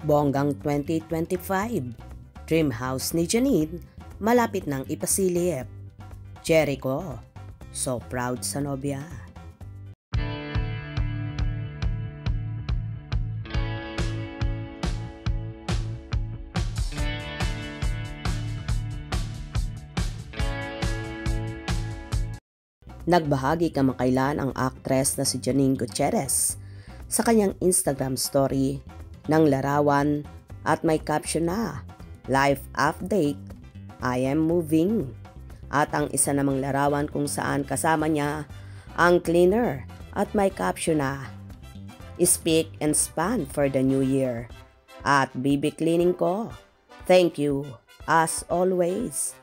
Bonggang 2025, dream house ni Janine, malapit nang ipasilip. Jericho, so proud sa nobya. Nagbahagi kamakailan ang aktres na si Janine Gutierrez sa kanyang Instagram story ng larawan at may caption na, "Life update, I am moving." At ang isa namang larawan kung saan kasama niya ang cleaner at may caption na, "Speak and span for the new year." At "Baby cleaning ko, thank you as always."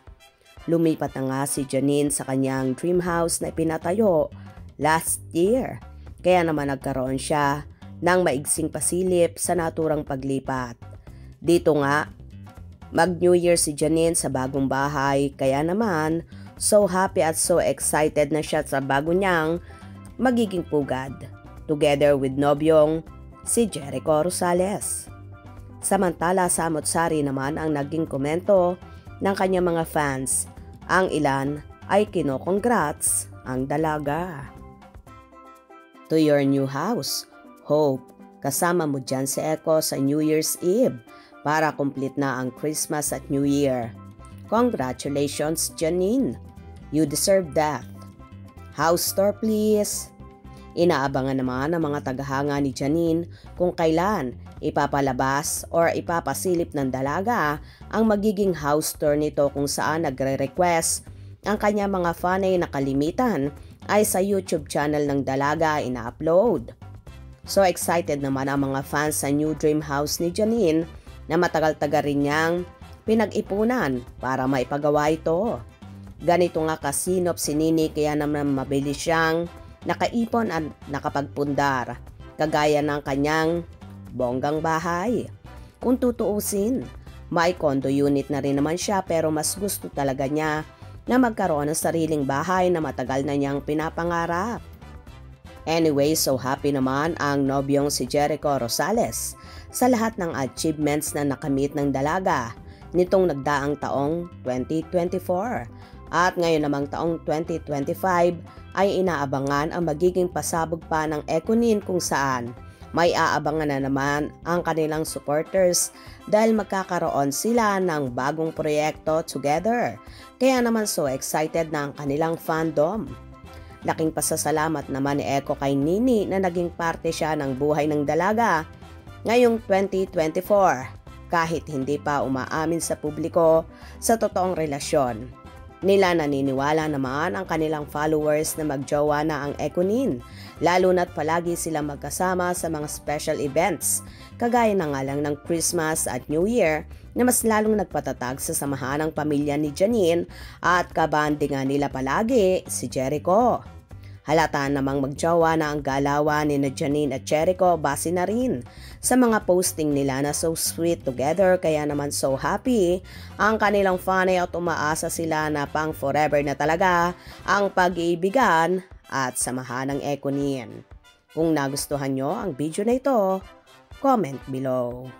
Lumipat na nga si Janine sa kanyang dream house na pinatayo last year. Kaya naman nagkaroon siya ng maigsing pasilip sa naturang paglipat. Dito nga, mag-New Year si Janine sa bagong bahay. Kaya naman, so happy at so excited na siya sa bago niyang magiging pugad. Together with nobyong si Jericho Rosales. Samantala, samot-sari naman ang naging komento ng kanyang mga fans. Ang ilan ay kino-congrats ang dalaga. To your new house, hope kasama mo dyan si Echo sa New Year's Eve para complete na ang Christmas at New Year. Congratulations, Janine. You deserve that. House tour please. Inaabangan naman ng mga tagahanga ni Janine kung kailan ipapalabas or ipapasilip ng dalaga ang magiging house tour nito, kung saan nagre-request ang kanya mga fanay na kalimitan ay sa YouTube channel ng dalaga ina-upload. So excited naman ang mga fans sa new dream house ni Janine na matagal-tagal rin niyang pinag-ipunan para maipagawa ito. Ganito nga kasinop si Nini, kaya naman mabilis siyang nakaipon at nakapagpundar, kagaya ng kanyang bonggang bahay. Kung tutuusin, may condo unit na rin naman siya, pero mas gusto talaga niya na magkaroon ng sariling bahay na matagal na niyang pinapangarap. Anyway, so happy naman ang nobyong si Jericho Rosales sa lahat ng achievements na nakamit ng dalaga nitong nagdaang taong 2024. At ngayon namang taong 2025 ay inaabangan ang magiging pasabog pa ng Econin, kung saan may aabangan na naman ang kanilang supporters dahil magkakaroon sila ng bagong proyekto together. Kaya naman so excited na ang kanilang fandom. Laking pasasalamat naman ni Echo kay Nini na naging parte siya ng buhay ng dalaga ngayong 2024 kahit hindi pa umaamin sa publiko sa totoong relasyon. Nila naniniwala naman ang kanilang followers na magjowa na ang Econin, lalo na't palagi silang magkasama sa mga special events, kagaya na nga lang ng Christmas at New Year na mas lalong nagpatatag sa samahan ng pamilya ni Janine at kabandingan nila palagi si Jericho. Halata namang magjowa na ang galawan ni Janine at Jericho base na rin sa mga posting nila na so sweet together, kaya naman so happy ang kanilang fanay at umaasa sila na pang forever na talaga ang pag-iibigan at samahan ng Econin. Kung nagustuhan nyo ang video na ito, comment below.